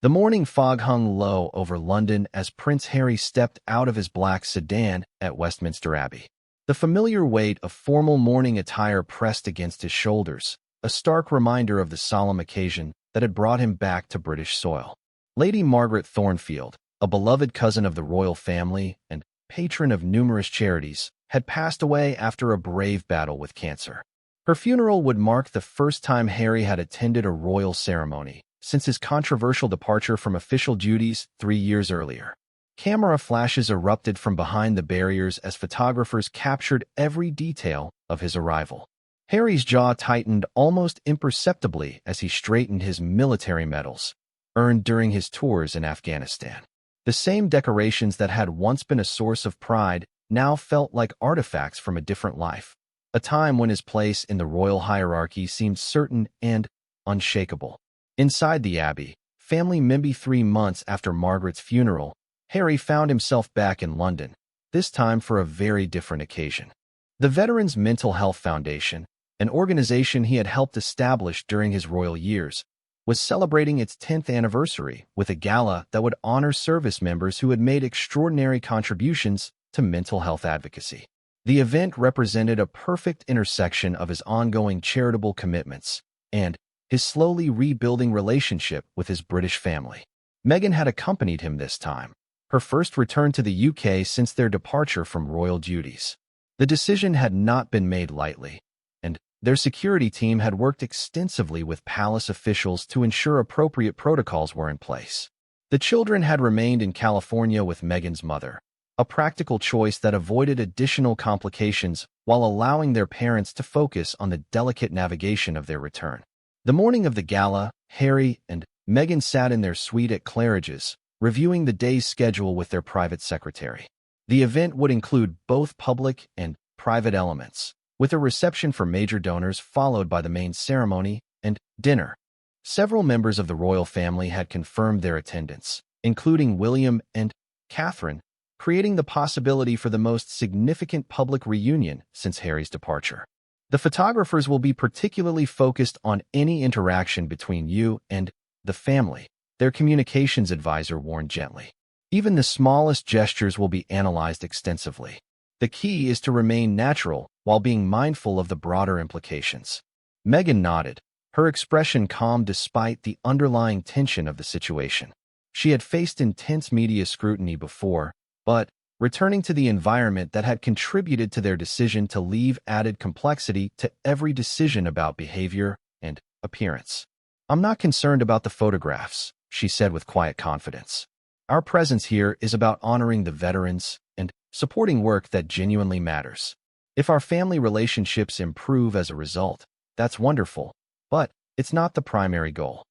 The morning fog hung low over London as Prince Harry stepped out of his black sedan at Westminster Abbey. The familiar weight of formal morning attire pressed against his shoulders, a stark reminder of the solemn occasion that had brought him back to British soil. Lady Margaret Thornfield, a beloved cousin of the royal family and patron of numerous charities, had passed away after a brave battle with cancer. Her funeral would mark the first time Harry had attended a royal ceremony since his controversial departure from official duties 3 years earlier. Camera flashes erupted from behind the barriers as photographers captured every detail of his arrival. Harry's jaw tightened almost imperceptibly as he straightened his military medals, earned during his tours in Afghanistan. The same decorations that had once been a source of pride now felt like artifacts from a different life, a time when his place in the royal hierarchy seemed certain and unshakable. Inside the Abbey, family maybe 3 months after Margaret's funeral, Harry found himself back in London, this time for a very different occasion. The Veterans Mental Health Foundation, an organization he had helped establish during his royal years, was celebrating its 10th anniversary with a gala that would honor service members who had made extraordinary contributions to mental health advocacy. The event represented a perfect intersection of his ongoing charitable commitments and his slowly rebuilding relationship with his British family. Meghan had accompanied him this time, her first return to the UK since their departure from royal duties. The decision had not been made lightly, and their security team had worked extensively with palace officials to ensure appropriate protocols were in place. The children had remained in California with Meghan's mother, a practical choice that avoided additional complications while allowing their parents to focus on the delicate navigation of their return. The morning of the gala, Harry and Meghan sat in their suite at Claridge's, reviewing the day's schedule with their private secretary. The event would include both public and private elements, with a reception for major donors followed by the main ceremony and dinner. Several members of the royal family had confirmed their attendance, including William and Catherine, creating the possibility for the most significant public reunion since Harry's departure. The photographers will be particularly focused on any interaction between you and the family, their communications advisor warned gently. Even the smallest gestures will be analyzed extensively. The key is to remain natural while being mindful of the broader implications. Meghan nodded, her expression calm despite the underlying tension of the situation. She had faced intense media scrutiny before, but returning to the environment that had contributed to their decision to leave added complexity to every decision about behavior and appearance. "I'm not concerned about the photographs," she said with quiet confidence. "Our presence here is about honoring the veterans and supporting work that genuinely matters. If our family relationships improve as a result, that's wonderful, but it's not the primary goal."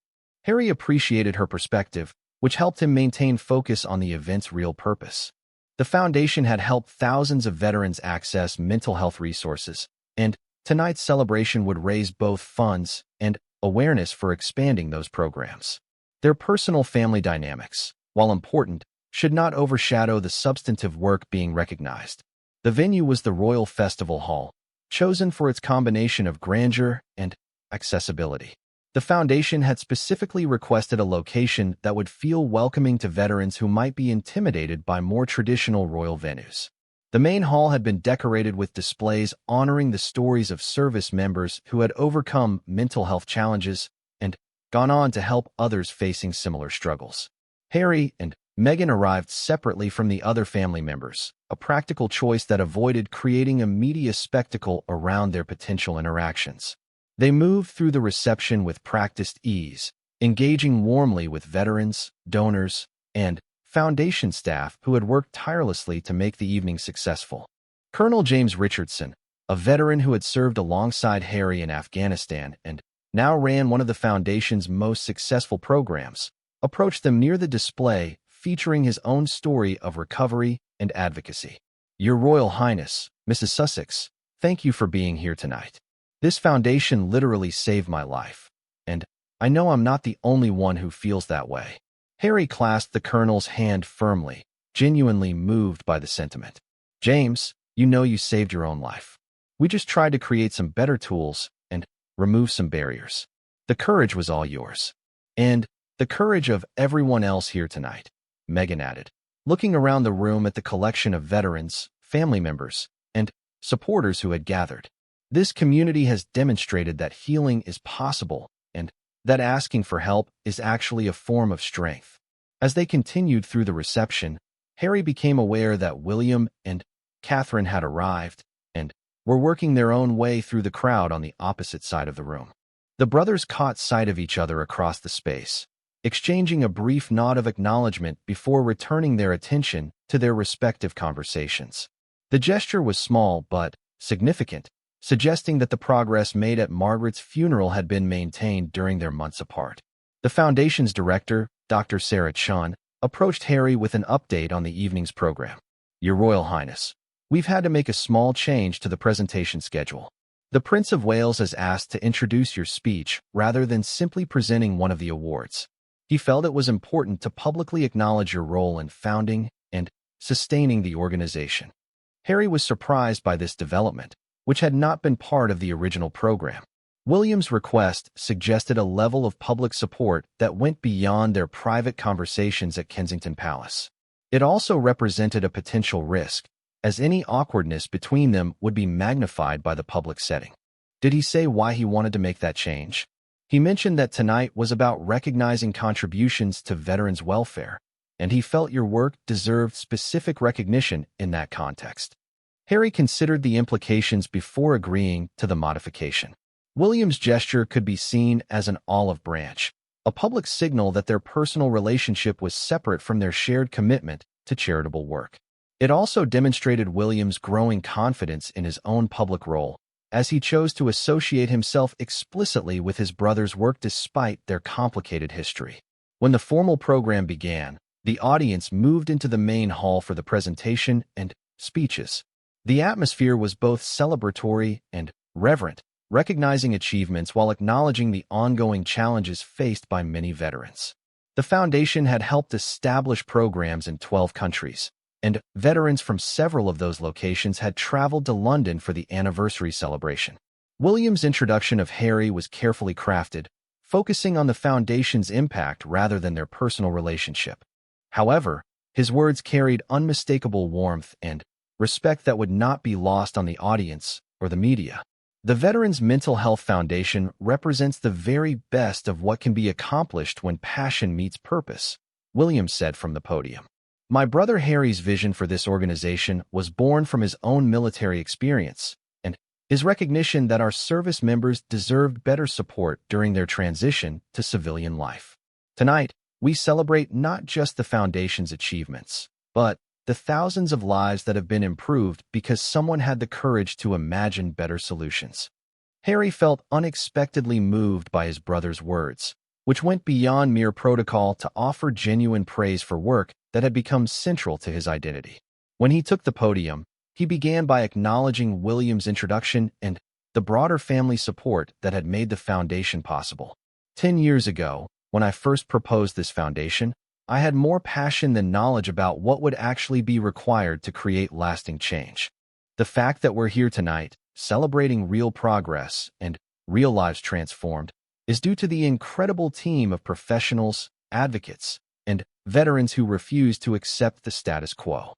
Harry appreciated her perspective, which helped him maintain focus on the event's real purpose. The foundation had helped thousands of veterans access mental health resources, and tonight's celebration would raise both funds and awareness for expanding those programs. Their personal family dynamics, while important, should not overshadow the substantive work being recognized. The venue was the Royal Festival Hall, chosen for its combination of grandeur and accessibility. The foundation had specifically requested a location that would feel welcoming to veterans who might be intimidated by more traditional royal venues. The main hall had been decorated with displays honoring the stories of service members who had overcome mental health challenges and gone on to help others facing similar struggles. Harry and Meghan arrived separately from the other family members, a practical choice that avoided creating a media spectacle around their potential interactions. They moved through the reception with practiced ease, engaging warmly with veterans, donors, and foundation staff who had worked tirelessly to make the evening successful. Colonel James Richardson, a veteran who had served alongside Harry in Afghanistan and now ran one of the foundation's most successful programs, approached them near the display, featuring his own story of recovery and advocacy. "Your Royal Highness, Mrs. Sussex, thank you for being here tonight. This foundation literally saved my life, and I know I'm not the only one who feels that way." Harry clasped the colonel's hand firmly, genuinely moved by the sentiment. "James, you know you saved your own life. We just tried to create some better tools and remove some barriers. The courage was all yours. And The courage of everyone else here tonight, Meghan added, looking around the room at the collection of veterans, family members, and supporters who had gathered. This community has demonstrated that healing is possible and that asking for help is actually a form of strength. As they continued through the reception, Harry became aware that William and Catherine had arrived and were working their own way through the crowd on the opposite side of the room. The brothers caught sight of each other across the space, exchanging a brief nod of acknowledgement before returning their attention to their respective conversations. The gesture was small but significant, suggesting that the progress made at Margaret's funeral had been maintained during their months apart. The foundation's director, Dr. Sarah Chun, approached Harry with an update on the evening's program. Your Royal Highness, we've had to make a small change to the presentation schedule. The Prince of Wales has asked to introduce your speech rather than simply presenting one of the awards. He felt it was important to publicly acknowledge your role in founding and sustaining the organization. Harry was surprised by this development, which had not been part of the original program. William's request suggested a level of public support that went beyond their private conversations at Kensington Palace. It also represented a potential risk, as any awkwardness between them would be magnified by the public setting. Did he say why he wanted to make that change? He mentioned that tonight was about recognizing contributions to veterans' welfare, and he felt your work deserved specific recognition in that context. Harry considered the implications before agreeing to the modification. William's gesture could be seen as an olive branch, a public signal that their personal relationship was separate from their shared commitment to charitable work. It also demonstrated William's growing confidence in his own public role, as he chose to associate himself explicitly with his brother's work despite their complicated history. When the formal program began, the audience moved into the main hall for the presentation and speeches. The atmosphere was both celebratory and reverent, recognizing achievements while acknowledging the ongoing challenges faced by many veterans. The foundation had helped establish programs in 12 countries, and veterans from several of those locations had traveled to London for the anniversary celebration. William's introduction of Harry was carefully crafted, focusing on the foundation's impact rather than their personal relationship. However, his words carried unmistakable warmth and respect that would not be lost on the audience or the media. The Veterans Mental Health Foundation represents the very best of what can be accomplished when passion meets purpose, William said from the podium. My brother Harry's vision for this organization was born from his own military experience and his recognition that our service members deserved better support during their transition to civilian life. Tonight, we celebrate not just the foundation's achievements, but the thousands of lives that have been improved because someone had the courage to imagine better solutions. Harry felt unexpectedly moved by his brother's words, which went beyond mere protocol to offer genuine praise for work that had become central to his identity. When he took the podium, he began by acknowledging William's introduction and the broader family support that had made the foundation possible. 10 years ago, when I first proposed this foundation, I had more passion than knowledge about what would actually be required to create lasting change. The fact that we're here tonight, celebrating real progress and real lives transformed, is due to the incredible team of professionals, advocates, and veterans who refuse to accept the status quo.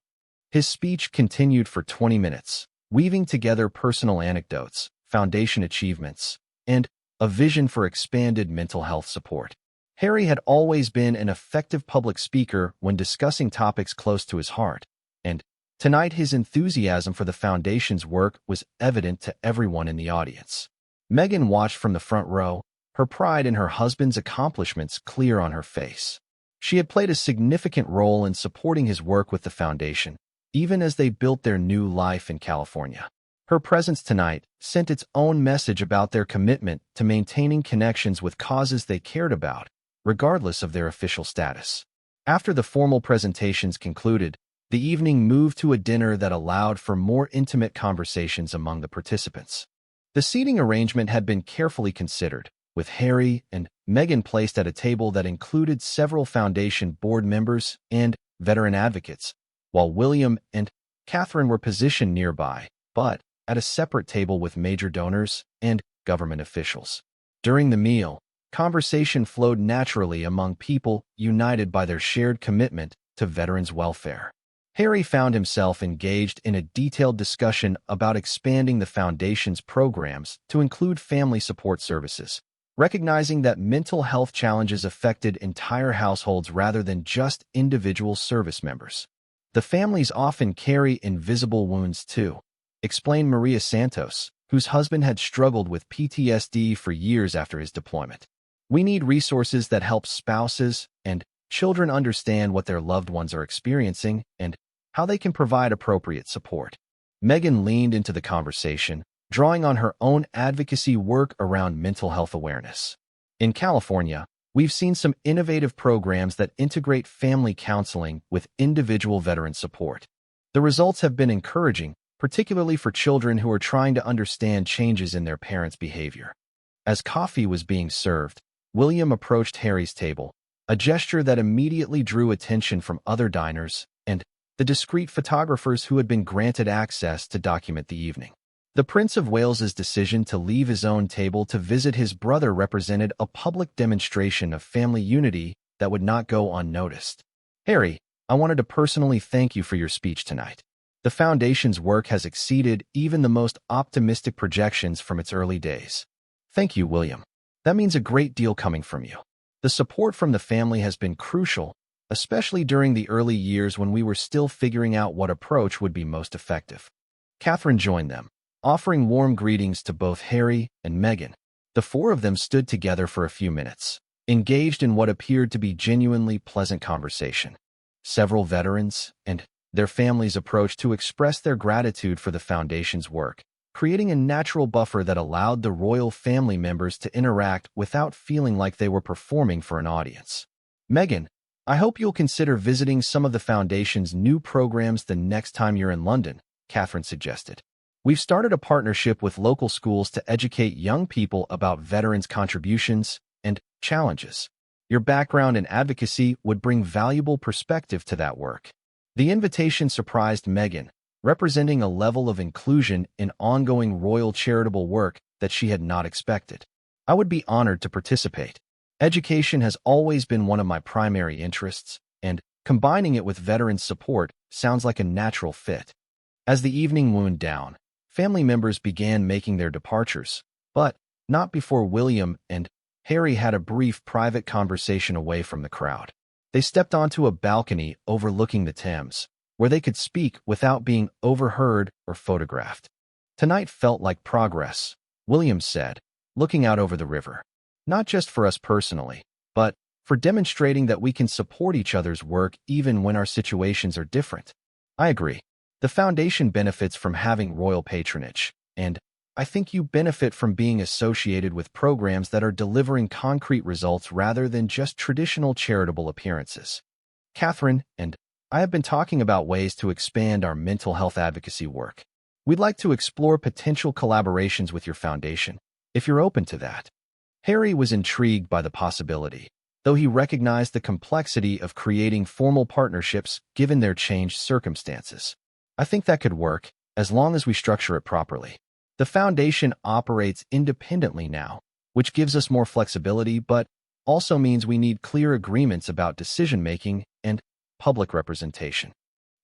His speech continued for 20 minutes, weaving together personal anecdotes, foundation achievements, and a vision for expanded mental health support. Harry had always been an effective public speaker when discussing topics close to his heart, and tonight his enthusiasm for the foundation's work was evident to everyone in the audience. Meghan watched from the front row, her pride in her husband's accomplishments clear on her face. She had played a significant role in supporting his work with the foundation, even as they built their new life in California. Her presence tonight sent its own message about their commitment to maintaining connections with causes they cared about, regardless of their official status. After the formal presentations concluded, the evening moved to a dinner that allowed for more intimate conversations among the participants. The seating arrangement had been carefully considered, with Harry and Meghan placed at a table that included several foundation board members and veteran advocates, while William and Catherine were positioned nearby, but at a separate table with major donors and government officials. During the meal, conversation flowed naturally among people united by their shared commitment to veterans' welfare. Harry found himself engaged in a detailed discussion about expanding the Foundation's programs to include family support services, recognizing that mental health challenges affected entire households rather than just individual service members. The families often carry invisible wounds too, explained Maria Santos, whose husband had struggled with PTSD for years after his deployment. We need resources that help spouses and children understand what their loved ones are experiencing and how they can provide appropriate support. Meghan leaned into the conversation, drawing on her own advocacy work around mental health awareness. In California, we've seen some innovative programs that integrate family counseling with individual veteran support. The results have been encouraging, particularly for children who are trying to understand changes in their parents' behavior. As coffee was being served, William approached Harry's table, a gesture that immediately drew attention from other diners and the discreet photographers who had been granted access to document the evening. The Prince of Wales's decision to leave his own table to visit his brother represented a public demonstration of family unity that would not go unnoticed. Harry, I wanted to personally thank you for your speech tonight. The Foundation's work has exceeded even the most optimistic projections from its early days. Thank you, William. That means a great deal coming from you. The support from the family has been crucial, especially during the early years when we were still figuring out what approach would be most effective. Catherine joined them, offering warm greetings to both Harry and Meghan. The four of them stood together for a few minutes, engaged in what appeared to be genuinely pleasant conversation. Several veterans and their families approached to express their gratitude for the Foundation's work, creating a natural buffer that allowed the royal family members to interact without feeling like they were performing for an audience. Meghan, I hope you'll consider visiting some of the Foundation's new programs the next time you're in London, Catherine suggested. We've started a partnership with local schools to educate young people about veterans' contributions and challenges. Your background in advocacy would bring valuable perspective to that work. The invitation surprised Meghan, representing a level of inclusion in ongoing royal charitable work that she had not expected. I would be honored to participate. Education has always been one of my primary interests, and combining it with veterans' support sounds like a natural fit. As the evening wound down, family members began making their departures, but not before William and Harry had a brief private conversation away from the crowd. They stepped onto a balcony overlooking the Thames, where they could speak without being overheard or photographed. Tonight felt like progress, William said, looking out over the river. Not just for us personally, but for demonstrating that we can support each other's work even when our situations are different. I agree. The Foundation benefits from having royal patronage, and I think you benefit from being associated with programs that are delivering concrete results rather than just traditional charitable appearances. Catherine and I have been talking about ways to expand our mental health advocacy work. We'd like to explore potential collaborations with your foundation, if you're open to that. Harry was intrigued by the possibility, though he recognized the complexity of creating formal partnerships given their changed circumstances. I think that could work, as long as we structure it properly. The Foundation operates independently now, which gives us more flexibility but also means we need clear agreements about decision-making and public representation.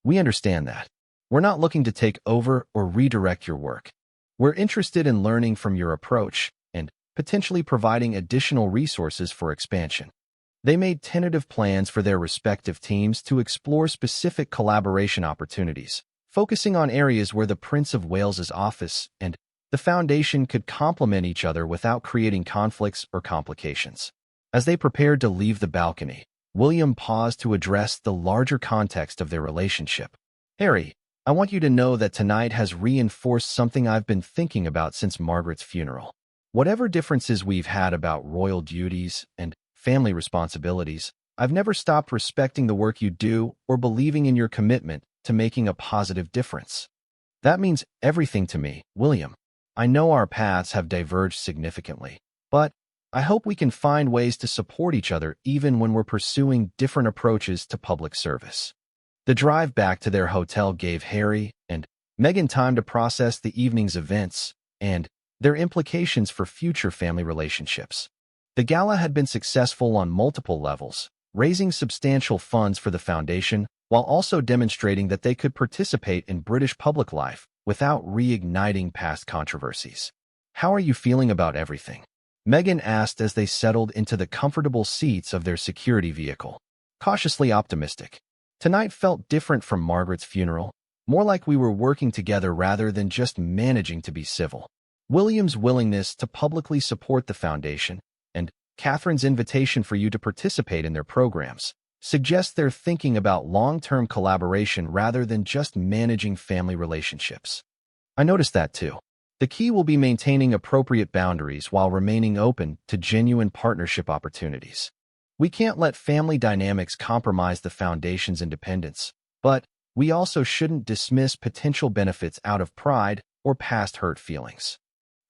We understand that. We're not looking to take over or redirect your work. We're interested in learning from your approach and potentially providing additional resources for expansion. They made tentative plans for their respective teams to explore specific collaboration opportunities, focusing on areas where the Prince of Wales's office and the Foundation could complement each other without creating conflicts or complications. As they prepared to leave the balcony, William paused to address the larger context of their relationship. Harry, I want you to know that tonight has reinforced something I've been thinking about since Margaret's funeral. Whatever differences we've had about royal duties and family responsibilities, I've never stopped respecting the work you do or believing in your commitment to making a positive difference. That means everything to me, William. I know our paths have diverged significantly, but I hope we can find ways to support each other even when we're pursuing different approaches to public service. The drive back to their hotel gave Harry and Meghan time to process the evening's events and their implications for future family relationships. The gala had been successful on multiple levels, raising substantial funds for the foundation while also demonstrating that they could participate in British public life without reigniting past controversies. "How are you feeling about everything?" Meghan asked as they settled into the comfortable seats of their security vehicle. "Cautiously optimistic. Tonight felt different from Margaret's funeral, more like we were working together rather than just managing to be civil." William's willingness to publicly support the foundation and Catherine's invitation for you to participate in their programs suggests they're thinking about long-term collaboration rather than just managing family relationships. "I noticed that too. The key will be maintaining appropriate boundaries while remaining open to genuine partnership opportunities. We can't let family dynamics compromise the foundation's independence, but we also shouldn't dismiss potential benefits out of pride or past hurt feelings."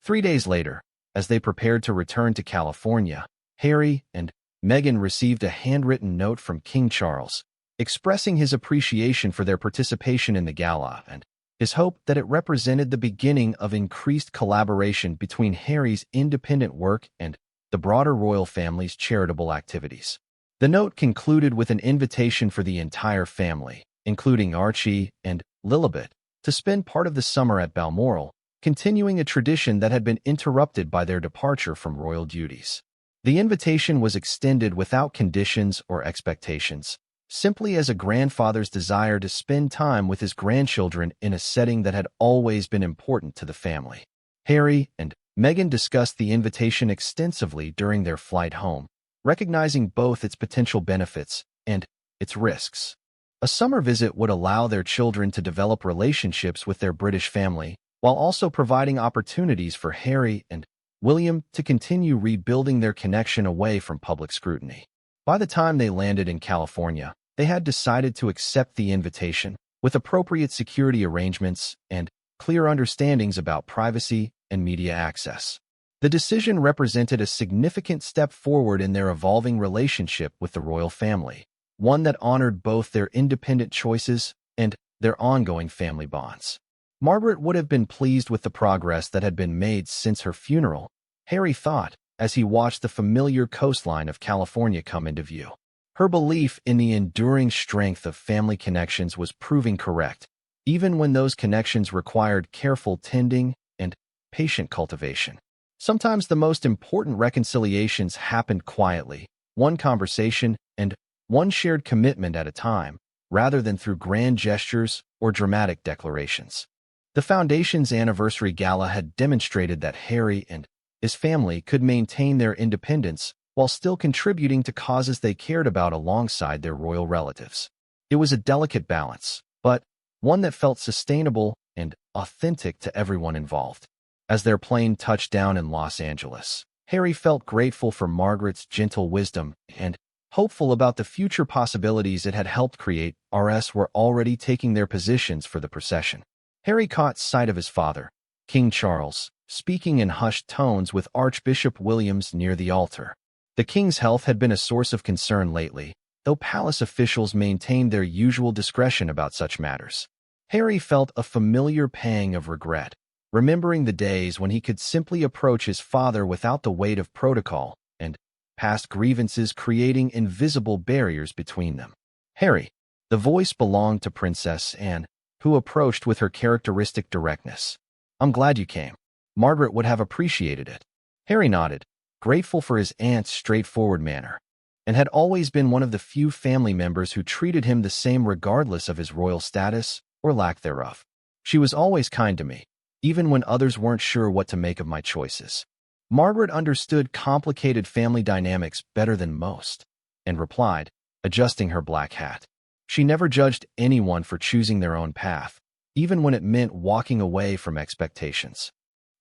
3 days later, as they prepared to return to California, Harry and Meghan received a handwritten note from King Charles, expressing his appreciation for their participation in the gala and his hope that it represented the beginning of increased collaboration between Harry's independent work and the broader royal family's charitable activities. The note concluded with an invitation for the entire family, including Archie and Lilibet, to spend part of the summer at Balmoral, continuing a tradition that had been interrupted by their departure from royal duties. The invitation was extended without conditions or expectations, simply as a grandfather's desire to spend time with his grandchildren in a setting that had always been important to the family. Harry and Meghan discussed the invitation extensively during their flight home, recognizing both its potential benefits and its risks. A summer visit would allow their children to develop relationships with their British family, while also providing opportunities for Harry and William to continue rebuilding their connection away from public scrutiny. By the time they landed in California, they had decided to accept the invitation, with appropriate security arrangements and clear understandings about privacy and media access. The decision represented a significant step forward in their evolving relationship with the royal family, one that honored both their independent choices and their ongoing family bonds. Margaret would have been pleased with the progress that had been made since her funeral, Harry thought, as he watched the familiar coastline of California come into view. Her belief in the enduring strength of family connections was proving correct, even when those connections required careful tending and patient cultivation. Sometimes the most important reconciliations happened quietly, one conversation and one shared commitment at a time, rather than through grand gestures or dramatic declarations. The Foundation's anniversary gala had demonstrated that Harry and his family could maintain their independence while still contributing to causes they cared about alongside their royal relatives. It was a delicate balance, but one that felt sustainable and authentic to everyone involved. As their plane touched down in Los Angeles, Harry felt grateful for Margaret's gentle wisdom and hopeful about the future possibilities it had helped create. RS were already taking their positions for the procession. Harry caught sight of his father, King Charles, speaking in hushed tones with Archbishop Williams near the altar. The king's health had been a source of concern lately, though palace officials maintained their usual discretion about such matters. Harry felt a familiar pang of regret, remembering the days when he could simply approach his father without the weight of protocol and past grievances creating invisible barriers between them. "Harry," the voice belonged to Princess Anne, who approached with her characteristic directness. "I'm glad you came. Margaret would have appreciated it." Harry nodded, grateful for his aunt's straightforward manner, and had always been one of the few family members who treated him the same regardless of his royal status or lack thereof. "She was always kind to me, even when others weren't sure what to make of my choices." Margaret understood complicated family dynamics better than most, and replied, adjusting her black hat. She never judged anyone for choosing their own path, even when it meant walking away from expectations.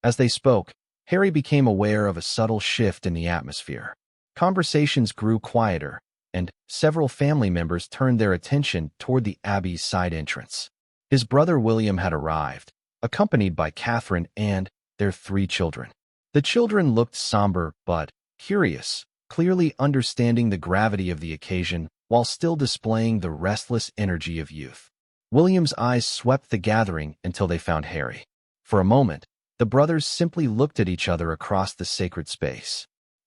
As they spoke, Harry became aware of a subtle shift in the atmosphere. Conversations grew quieter, and several family members turned their attention toward the Abbey's side entrance. His brother William had arrived, accompanied by Catherine and their 3 children. The children looked somber but curious, clearly understanding the gravity of the occasion while still displaying the restless energy of youth. William's eyes swept the gathering until they found Harry. For a moment, the brothers simply looked at each other across the sacred space.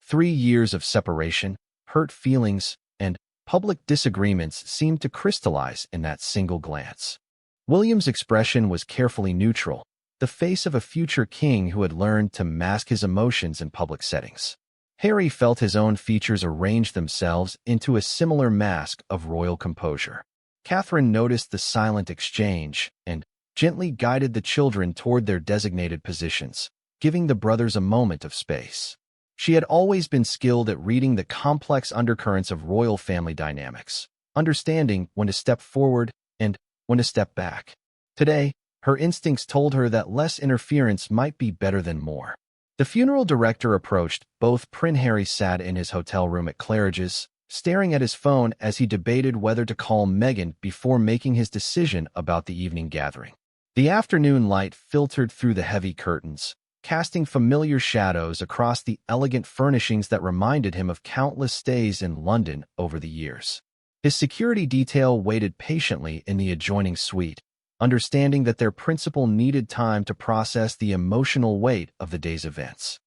3 years of separation, hurt feelings, and public disagreements seemed to crystallize in that single glance. William's expression was carefully neutral, the face of a future king who had learned to mask his emotions in public settings. Harry felt his own features arrange themselves into a similar mask of royal composure. Catherine noticed the silent exchange and gently guided the children toward their designated positions, giving the brothers a moment of space. She had always been skilled at reading the complex undercurrents of royal family dynamics, understanding when to step forward and when to step back. Today, her instincts told her that less interference might be better than more. The funeral director approached. Both Prince Harry sat in his hotel room at Claridge's, staring at his phone as he debated whether to call Meghan before making his decision about the evening gathering. The afternoon light filtered through the heavy curtains, casting familiar shadows across the elegant furnishings that reminded him of countless stays in London over the years. His security detail waited patiently in the adjoining suite, understanding that their principal needed time to process the emotional weight of the day's events.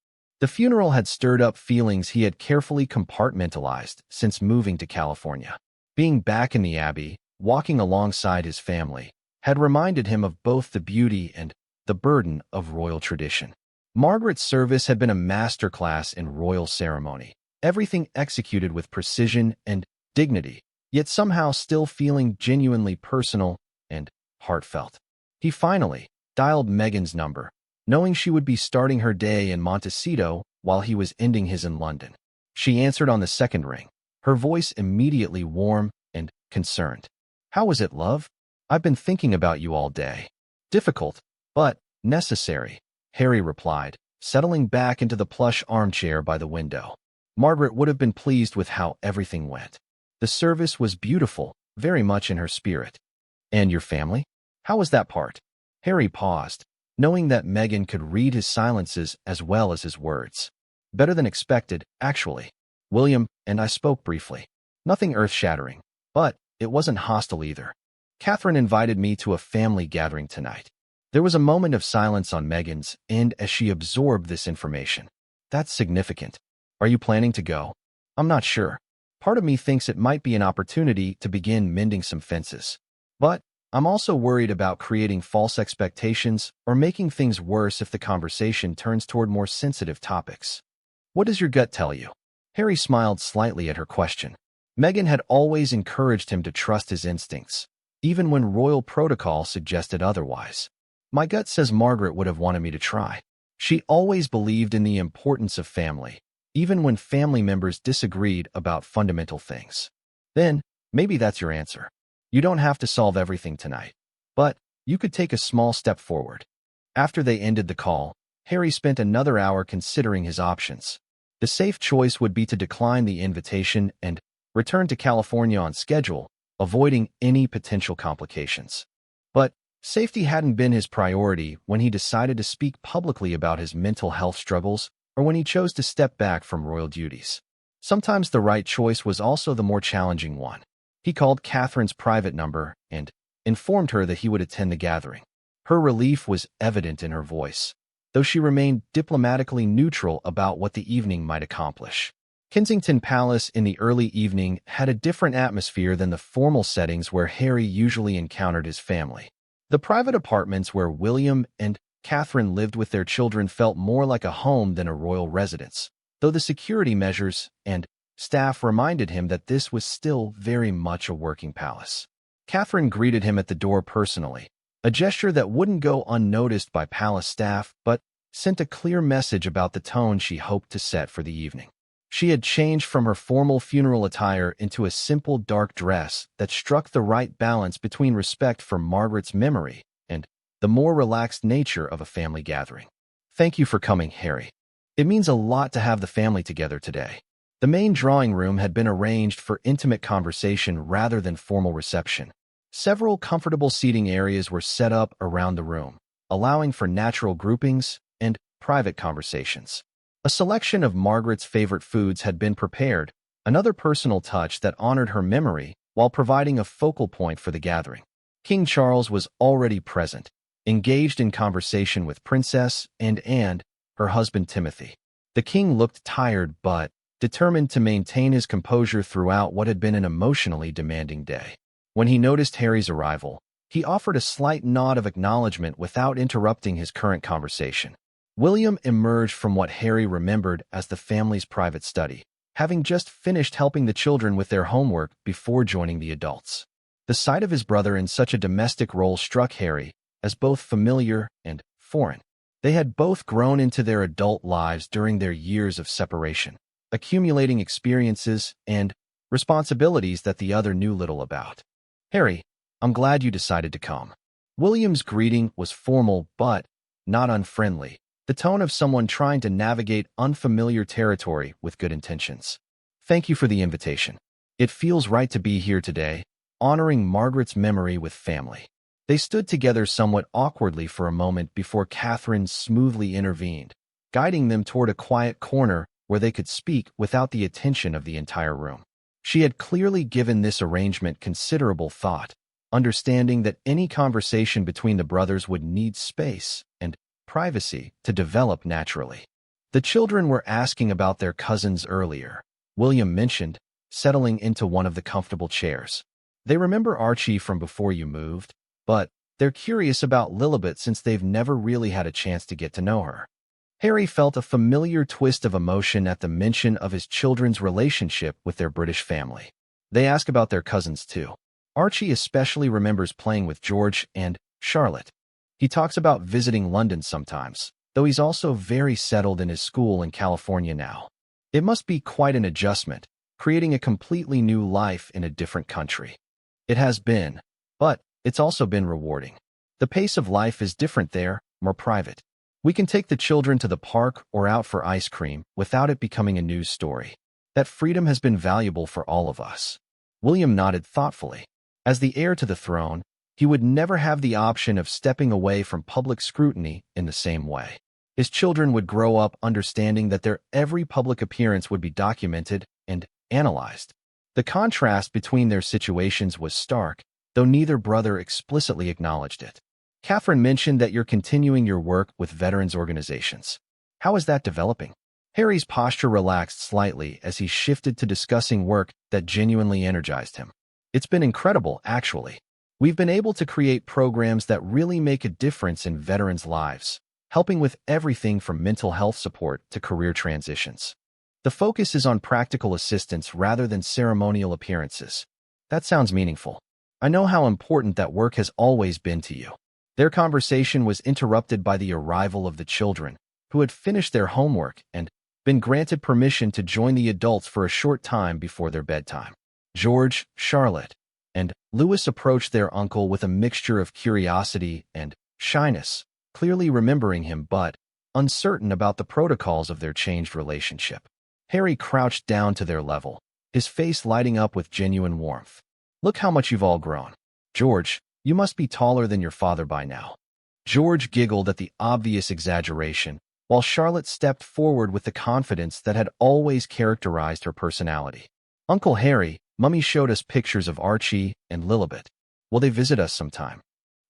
The funeral had stirred up feelings he had carefully compartmentalized since moving to California. Being back in the Abbey, walking alongside his family, had reminded him of both the beauty and the burden of royal tradition. Margaret's service had been a masterclass in royal ceremony, everything executed with precision and dignity, yet somehow still feeling genuinely personal and heartfelt. He finally dialed Meghan's number, knowing she would be starting her day in Montecito while he was ending his in London. She answered on the second ring, her voice immediately warm and concerned. "How was it, love? I've been thinking about you all day." "Difficult, but necessary," Harry replied, settling back into the plush armchair by the window. Margaret would have been pleased with how everything went. The service was beautiful, very much in her spirit. "And your family? How was that part?" Harry paused, knowing that Meghan could read his silences as well as his words. "Better than expected, actually. William and I spoke briefly. Nothing earth-shattering, but it wasn't hostile either. Catherine invited me to a family gathering tonight." There was a moment of silence on Meghan's end as she absorbed this information. "That's significant. Are you planning to go?" "I'm not sure. Part of me thinks it might be an opportunity to begin mending some fences. But I'm also worried about creating false expectations or making things worse if the conversation turns toward more sensitive topics." "What does your gut tell you?" Harry smiled slightly at her question. Meghan had always encouraged him to trust his instincts, even when royal protocol suggested otherwise. "My gut says Margaret would have wanted me to try. She always believed in the importance of family, even when family members disagreed about fundamental things." "Then, maybe that's your answer. You don't have to solve everything tonight, but you could take a small step forward." After they ended the call, Harry spent another hour considering his options. The safe choice would be to decline the invitation and return to California on schedule, avoiding any potential complications. But safety hadn't been his priority when he decided to speak publicly about his mental health struggles or when he chose to step back from royal duties. Sometimes the right choice was also the more challenging one. He called Catherine's private number and informed her that he would attend the gathering. Her relief was evident in her voice, though she remained diplomatically neutral about what the evening might accomplish. Kensington Palace in the early evening had a different atmosphere than the formal settings where Harry usually encountered his family. The private apartments where William and Catherine lived with their children felt more like a home than a royal residence, though the security measures and staff reminded him that this was still very much a working palace. Catherine greeted him at the door personally, a gesture that wouldn't go unnoticed by palace staff but sent a clear message about the tone she hoped to set for the evening. She had changed from her formal funeral attire into a simple dark dress that struck the right balance between respect for Margaret's memory and the more relaxed nature of a family gathering. "Thank you for coming, Harry. It means a lot to have the family together today." The main drawing room had been arranged for intimate conversation rather than formal reception. Several comfortable seating areas were set up around the room, allowing for natural groupings and private conversations. A selection of Margaret's favorite foods had been prepared, another personal touch that honored her memory while providing a focal point for the gathering. King Charles was already present, engaged in conversation with Princess and her husband Timothy. The king looked tired but determined to maintain his composure throughout what had been an emotionally demanding day. When he noticed Harry's arrival, he offered a slight nod of acknowledgement without interrupting his current conversation. William emerged from what Harry remembered as the family's private study, having just finished helping the children with their homework before joining the adults. The sight of his brother in such a domestic role struck Harry as both familiar and foreign. They had both grown into their adult lives during their years of separation, accumulating experiences and responsibilities that the other knew little about. "Harry, I'm glad you decided to come." William's greeting was formal but not unfriendly, the tone of someone trying to navigate unfamiliar territory with good intentions. "Thank you for the invitation. It feels right to be here today, honoring Margaret's memory with family." They stood together somewhat awkwardly for a moment before Catherine smoothly intervened, guiding them toward a quiet corner where they could speak without the attention of the entire room. She had clearly given this arrangement considerable thought, understanding that any conversation between the brothers would need space and privacy to develop naturally. The children were asking about their cousins earlier, William mentioned, settling into one of the comfortable chairs. "They remember Archie from before you moved, but they're curious about Lilibet since they've never really had a chance to get to know her." Harry felt a familiar twist of emotion at the mention of his children's relationship with their British family. They ask about their cousins too. Archie especially remembers playing with George and Charlotte. He talks about visiting London sometimes, though he's also very settled in his school in California now. It must be quite an adjustment, creating a completely new life in a different country. It has been, but it's also been rewarding. The pace of life is different there, more private. We can take the children to the park or out for ice cream without it becoming a news story. That freedom has been valuable for all of us. William nodded thoughtfully. As the heir to the throne, he would never have the option of stepping away from public scrutiny in the same way. His children would grow up understanding that their every public appearance would be documented and analyzed. The contrast between their situations was stark, though neither brother explicitly acknowledged it. "Catherine mentioned that you're continuing your work with veterans organizations. How is that developing?" Harry's posture relaxed slightly as he shifted to discussing work that genuinely energized him. "It's been incredible, actually. We've been able to create programs that really make a difference in veterans' lives, helping with everything from mental health support to career transitions. The focus is on practical assistance rather than ceremonial appearances." "That sounds meaningful. I know how important that work has always been to you." Their conversation was interrupted by the arrival of the children, who had finished their homework and been granted permission to join the adults for a short time before their bedtime. George, Charlotte, and Louis approached their uncle with a mixture of curiosity and shyness, clearly remembering him but uncertain about the protocols of their changed relationship. Harry crouched down to their level, his face lighting up with genuine warmth. "Look how much you've all grown. George, you must be taller than your father by now." George giggled at the obvious exaggeration, while Charlotte stepped forward with the confidence that had always characterized her personality. "Uncle Harry, Mummy showed us pictures of Archie and Lilibet. Will they visit us sometime?"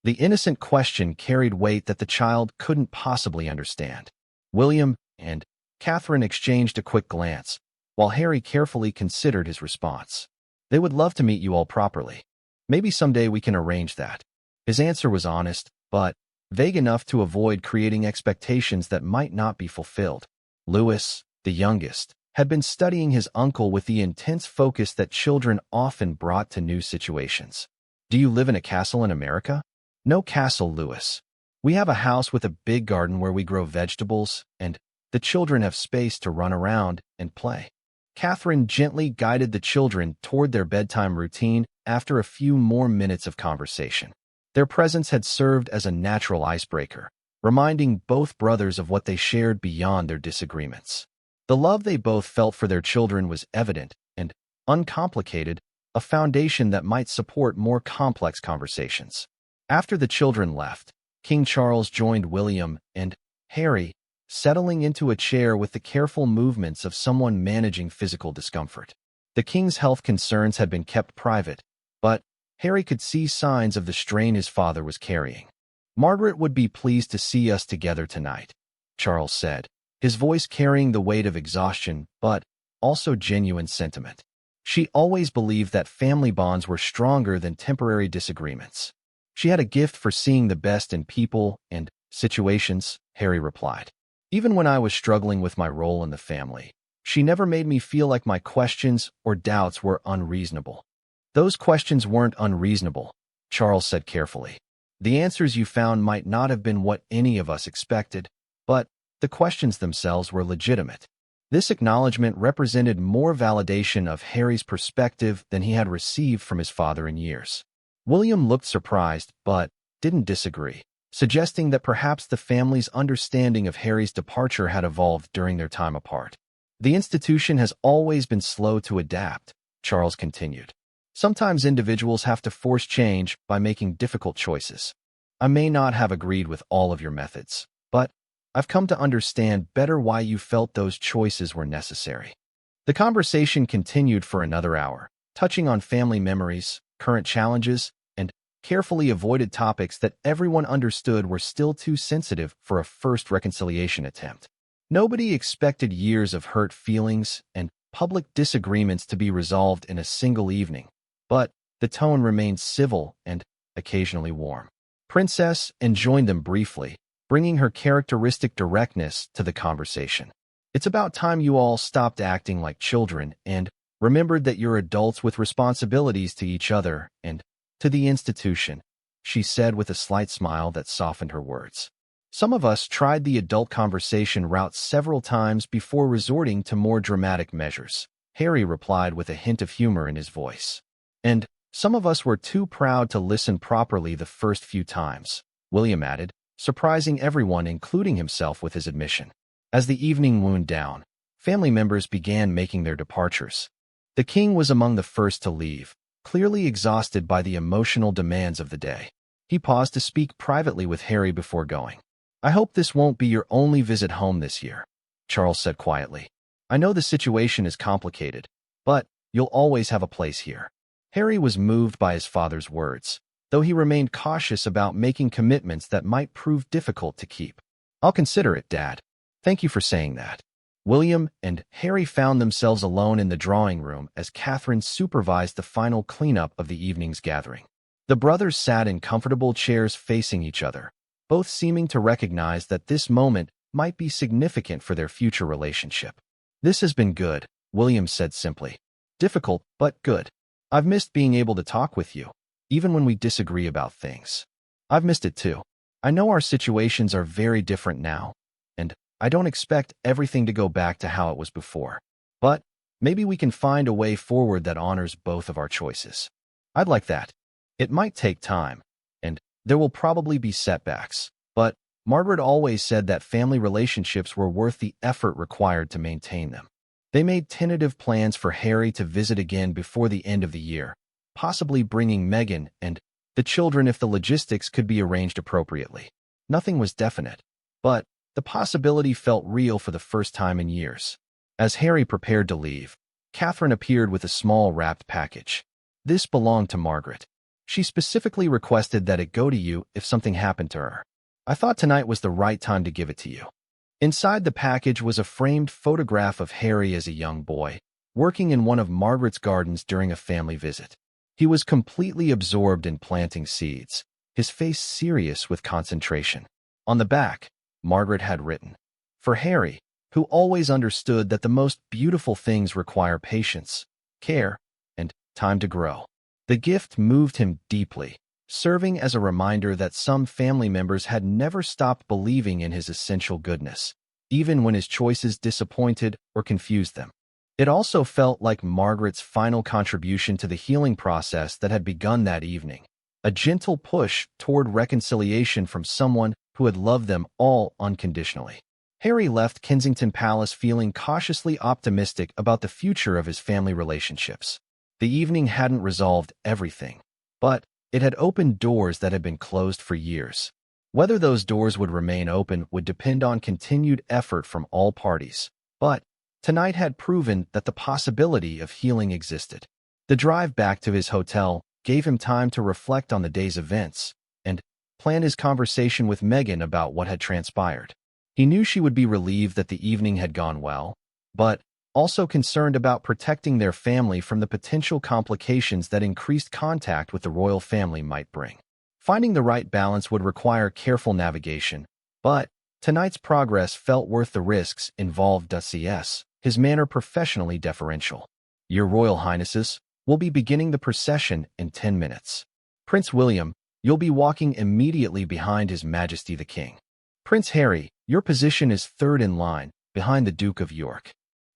The innocent question carried weight that the child couldn't possibly understand. William and Catherine exchanged a quick glance, while Harry carefully considered his response. "They would love to meet you all properly. Maybe someday we can arrange that." His answer was honest, but vague enough to avoid creating expectations that might not be fulfilled. Louis, the youngest, had been studying his uncle with the intense focus that children often brought to new situations. "Do you live in a castle in America?" "No castle, Louis. We have a house with a big garden where we grow vegetables, and the children have space to run around and play." Catherine gently guided the children toward their bedtime routine after a few more minutes of conversation. Their presence had served as a natural icebreaker, reminding both brothers of what they shared beyond their disagreements. The love they both felt for their children was evident and uncomplicated, a foundation that might support more complex conversations. After the children left, King Charles joined William and Harry, settling into a chair with the careful movements of someone managing physical discomfort. The king's health concerns had been kept private, but Harry could see signs of the strain his father was carrying. "Margaret would be pleased to see us together tonight," Charles said, his voice carrying the weight of exhaustion, but also genuine sentiment. She always believed that family bonds were stronger than temporary disagreements. She had a gift for seeing the best in people and situations, Harry replied. Even when I was struggling with my role in the family, she never made me feel like my questions or doubts were unreasonable. Those questions weren't unreasonable, Charles said carefully. The answers you found might not have been what any of us expected, but the questions themselves were legitimate. This acknowledgement represented more validation of Harry's perspective than he had received from his father in years. William looked surprised, but didn't disagree, suggesting that perhaps the family's understanding of Harry's departure had evolved during their time apart. The institution has always been slow to adapt, Charles continued. Sometimes individuals have to force change by making difficult choices. I may not have agreed with all of your methods, but I've come to understand better why you felt those choices were necessary. The conversation continued for another hour, touching on family memories, current challenges, and carefully avoided topics that everyone understood were still too sensitive for a first reconciliation attempt. Nobody expected years of hurt feelings and public disagreements to be resolved in a single evening, but the tone remained civil and occasionally warm. Princess joined them briefly, bringing her characteristic directness to the conversation. It's about time you all stopped acting like children and remembered that you're adults with responsibilities to each other and to the institution, she said with a slight smile that softened her words. Some of us tried the adult conversation route several times before resorting to more dramatic measures, Harry replied with a hint of humor in his voice. And some of us were too proud to listen properly the first few times, William added, surprising everyone, including himself, with his admission. As the evening wound down, family members began making their departures. The king was among the first to leave, clearly exhausted by the emotional demands of the day. He paused to speak privately with Harry before going. I hope this won't be your only visit home this year, Charles said quietly. I know the situation is complicated, but you'll always have a place here. Harry was moved by his father's words, though he remained cautious about making commitments that might prove difficult to keep. I'll consider it, Dad. Thank you for saying that. William and Harry found themselves alone in the drawing room as Catherine supervised the final cleanup of the evening's gathering. The brothers sat in comfortable chairs facing each other, both seeming to recognize that this moment might be significant for their future relationship. This has been good, William said simply. Difficult, but good. I've missed being able to talk with you, even when we disagree about things. I've missed it too. I know our situations are very different now, and I don't expect everything to go back to how it was before. But maybe we can find a way forward that honors both of our choices. I'd like that. It might take time, and there will probably be setbacks, but Margaret always said that family relationships were worth the effort required to maintain them. They made tentative plans for Harry to visit again before the end of the year, possibly bringing Meghan and the children if the logistics could be arranged appropriately. Nothing was definite, but the possibility felt real for the first time in years. As Harry prepared to leave, Catherine appeared with a small wrapped package. This belonged to Margaret. She specifically requested that it go to you if something happened to her. I thought tonight was the right time to give it to you. Inside the package was a framed photograph of Harry as a young boy, working in one of Margaret's gardens during a family visit. He was completely absorbed in planting seeds, his face serious with concentration. On the back, Margaret had written, "For Harry, who always understood that the most beautiful things require patience, care, and time to grow." The gift moved him deeply, serving as a reminder that some family members had never stopped believing in his essential goodness, even when his choices disappointed or confused them. It also felt like Margaret's final contribution to the healing process that had begun that evening, a gentle push toward reconciliation from someone who had loved them all unconditionally. Harry left Kensington Palace feeling cautiously optimistic about the future of his family relationships. The evening hadn't resolved everything, but it had opened doors that had been closed for years. Whether those doors would remain open would depend on continued effort from all parties, but tonight had proven that the possibility of healing existed. The drive back to his hotel gave him time to reflect on the day's events and plan his conversation with Meghan about what had transpired. He knew she would be relieved that the evening had gone well, but also concerned about protecting their family from the potential complications that increased contact with the royal family might bring. Finding the right balance would require careful navigation, but tonight's progress felt worth the risks involved. C.S., his manner professionally deferential. Your Royal Highnesses, we'll be beginning the procession in 10 minutes. Prince William, you'll be walking immediately behind His Majesty the King. Prince Harry, your position is third in line, behind the Duke of York.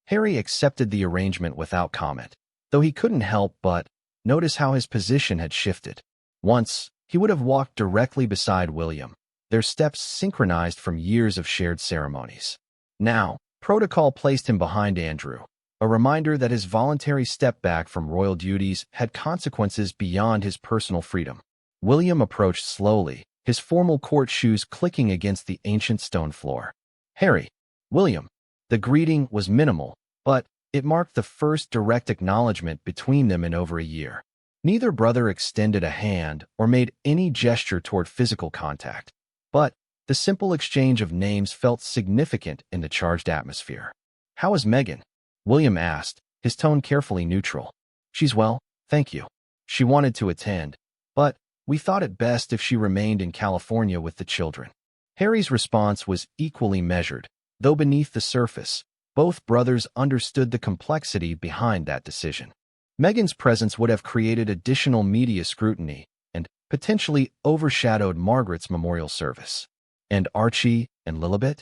Harry accepted the arrangement without comment, though he couldn't help but notice how his position had shifted. Once, he would have walked directly beside William, their steps synchronized from years of shared ceremonies. Now, protocol placed him behind Andrew, a reminder that his voluntary step back from royal duties had consequences beyond his personal freedom. William approached slowly, his formal court shoes clicking against the ancient stone floor. Harry, William. The greeting was minimal, but it marked the first direct acknowledgement between them in over a year. Neither brother extended a hand or made any gesture toward physical contact, but the simple exchange of names felt significant in the charged atmosphere. How is Meghan? William asked, his tone carefully neutral. She's well, thank you. She wanted to attend, but we thought it best if she remained in California with the children. Harry's response was equally measured, though beneath the surface, both brothers understood the complexity behind that decision. Meghan's presence would have created additional media scrutiny and potentially overshadowed Margaret's memorial service. And Archie and Lilibet?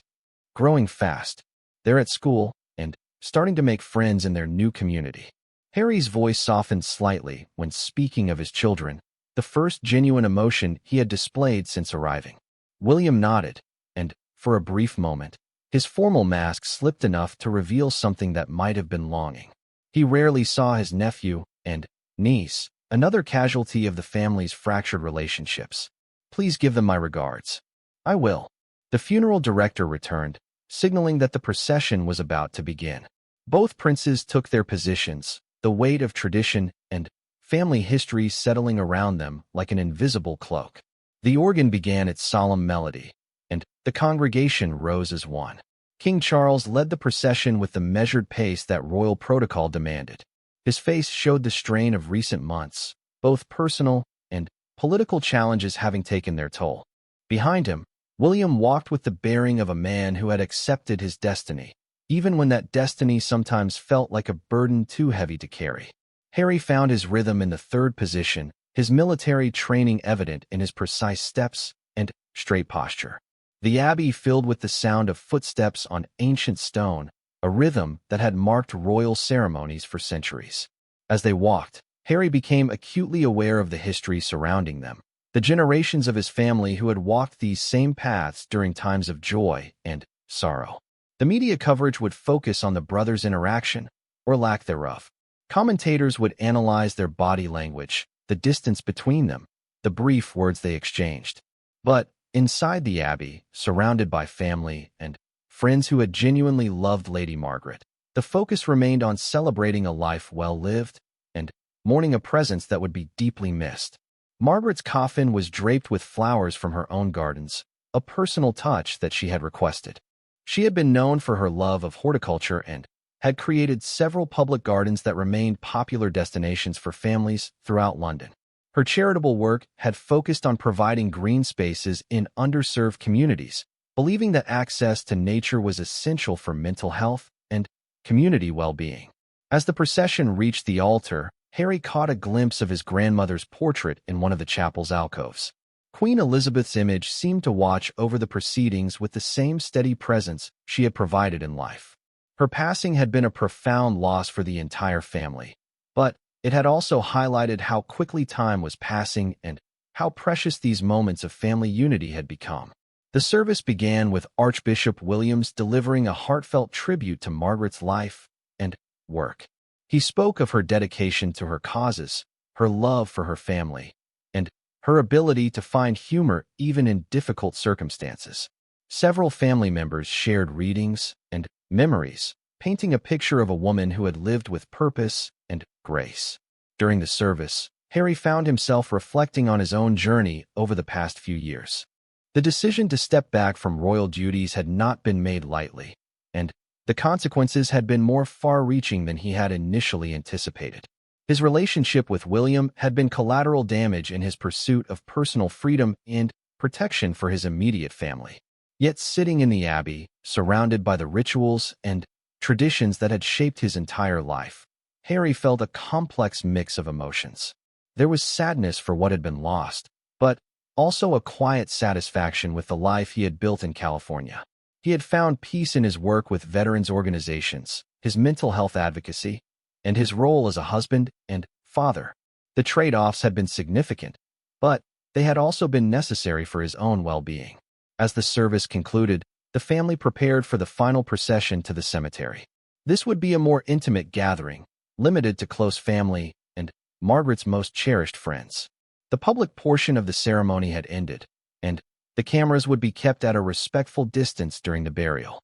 Growing fast. They're at school and starting to make friends in their new community. Harry's voice softened slightly when speaking of his children, the first genuine emotion he had displayed since arriving. William nodded, and, for a brief moment, his formal mask slipped enough to reveal something that might have been longing. He rarely saw his nephew and niece, another casualty of the family's fractured relationships. Please give them my regards. I will. The funeral director returned, signaling that the procession was about to begin. Both princes took their positions, the weight of tradition and family history settling around them like an invisible cloak. The organ began its solemn melody, and the congregation rose as one. King Charles led the procession with the measured pace that royal protocol demanded. His face showed the strain of recent months, both personal and political challenges having taken their toll. Behind him, William walked with the bearing of a man who had accepted his destiny, even when that destiny sometimes felt like a burden too heavy to carry. Harry found his rhythm in the third position, his military training evident in his precise steps and straight posture. The abbey filled with the sound of footsteps on ancient stone, a rhythm that had marked royal ceremonies for centuries. As they walked, Harry became acutely aware of the history surrounding them, the generations of his family who had walked these same paths during times of joy and sorrow. The media coverage would focus on the brothers' interaction, or lack thereof. Commentators would analyze their body language, the distance between them, the brief words they exchanged. But inside the abbey, surrounded by family and friends who had genuinely loved Lady Margaret, the focus remained on celebrating a life well lived and mourning a presence that would be deeply missed. Margaret's coffin was draped with flowers from her own gardens, a personal touch that she had requested. She had been known for her love of horticulture and had created several public gardens that remained popular destinations for families throughout London. Her charitable work had focused on providing green spaces in underserved communities, believing that access to nature was essential for mental health and community well-being. As the procession reached the altar, Harry caught a glimpse of his grandmother's portrait in one of the chapel's alcoves. Queen Elizabeth's image seemed to watch over the proceedings with the same steady presence she had provided in life. Her passing had been a profound loss for the entire family, but it had also highlighted how quickly time was passing and how precious these moments of family unity had become. The service began with Archbishop Williams delivering a heartfelt tribute to Margaret's life and work. He spoke of her dedication to her causes, her love for her family, and her ability to find humor even in difficult circumstances. Several family members shared readings and memories, painting a picture of a woman who had lived with purpose and grace. During the service, Harry found himself reflecting on his own journey over the past few years. The decision to step back from royal duties had not been made lightly, and the consequences had been more far-reaching than he had initially anticipated. His relationship with William had been collateral damage in his pursuit of personal freedom and protection for his immediate family. Yet sitting in the abbey, surrounded by the rituals and traditions that had shaped his entire life, Harry felt a complex mix of emotions. There was sadness for what had been lost, but also a quiet satisfaction with the life he had built in California. He had found peace in his work with veterans organizations, his mental health advocacy, and his role as a husband and father. The trade-offs had been significant, but they had also been necessary for his own well-being. As the service concluded, the family prepared for the final procession to the cemetery. This would be a more intimate gathering, limited to close family and Margaret's most cherished friends. The public portion of the ceremony had ended, and the cameras would be kept at a respectful distance during the burial.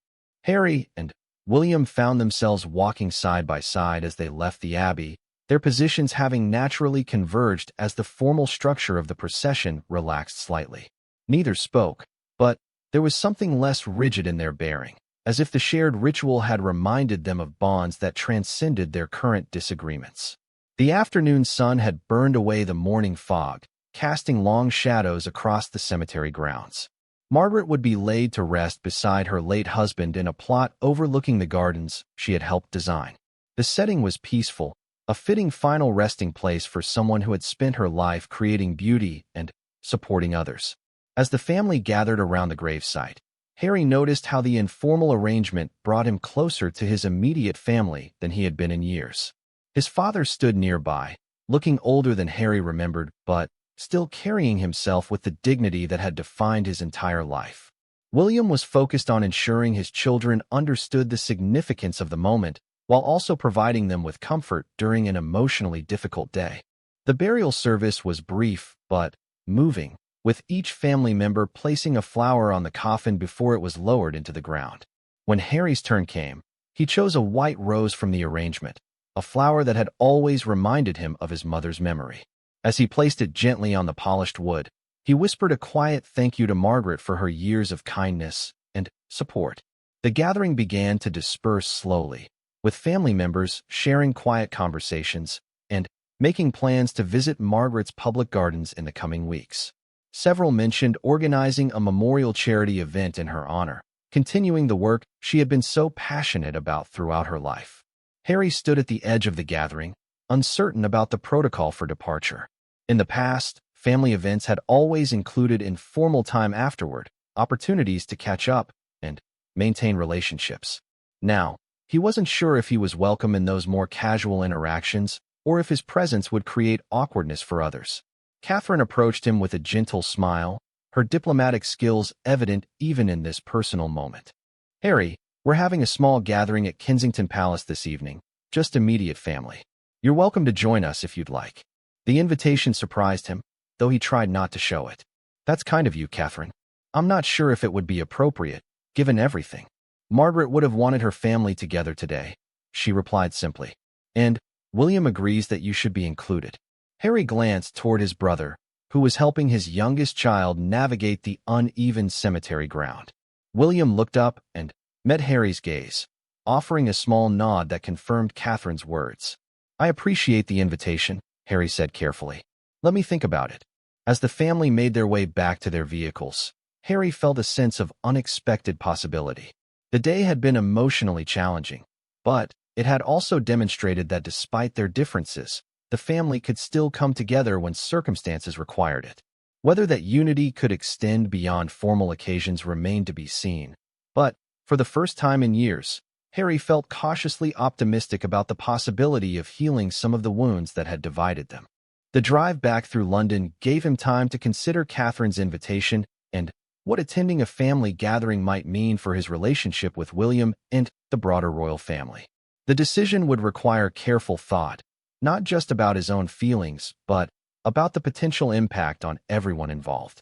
Harry and William found themselves walking side by side as they left the abbey, their positions having naturally converged as the formal structure of the procession relaxed slightly. Neither spoke, but there was something less rigid in their bearing, as if the shared ritual had reminded them of bonds that transcended their current disagreements. The afternoon sun had burned away the morning fog, casting long shadows across the cemetery grounds. Margaret would be laid to rest beside her late husband in a plot overlooking the gardens she had helped design. The setting was peaceful, a fitting final resting place for someone who had spent her life creating beauty and supporting others. As the family gathered around the gravesite, Harry noticed how the informal arrangement brought him closer to his immediate family than he had been in years. His father stood nearby, looking older than Harry remembered, but still carrying himself with the dignity that had defined his entire life. William was focused on ensuring his children understood the significance of the moment, while also providing them with comfort during an emotionally difficult day. The burial service was brief but moving, with each family member placing a flower on the coffin before it was lowered into the ground. When Harry's turn came, he chose a white rose from the arrangement, a flower that had always reminded him of his mother's memory. As he placed it gently on the polished wood, he whispered a quiet thank you to Margaret for her years of kindness and support. The gathering began to disperse slowly, with family members sharing quiet conversations and making plans to visit Margaret's public gardens in the coming weeks. Several mentioned organizing a memorial charity event in her honor, continuing the work she had been so passionate about throughout her life. Harry stood at the edge of the gathering, uncertain about the protocol for departure. In the past, family events had always included informal time afterward, opportunities to catch up and maintain relationships. Now, he wasn't sure if he was welcome in those more casual interactions or if his presence would create awkwardness for others. Catherine approached him with a gentle smile, her diplomatic skills evident even in this personal moment. "Harry, we're having a small gathering at Kensington Palace this evening, just immediate family. You're welcome to join us if you'd like." The invitation surprised him, though he tried not to show it. "That's kind of you, Catherine. I'm not sure if it would be appropriate, given everything. Margaret would have wanted her family together today," she replied simply. "And William agrees that you should be included." Harry glanced toward his brother, who was helping his youngest child navigate the uneven cemetery ground. William looked up and met Harry's gaze, offering a small nod that confirmed Catherine's words. "I appreciate the invitation," Harry said carefully. "Let me think about it." As the family made their way back to their vehicles, Harry felt a sense of unexpected possibility. The day had been emotionally challenging, but it had also demonstrated that despite their differences, the family could still come together when circumstances required it. Whether that unity could extend beyond formal occasions remained to be seen, but for the first time in years, Harry felt cautiously optimistic about the possibility of healing some of the wounds that had divided them. The drive back through London gave him time to consider Catherine's invitation and what attending a family gathering might mean for his relationship with William and the broader royal family. The decision would require careful thought, not just about his own feelings, but about the potential impact on everyone involved.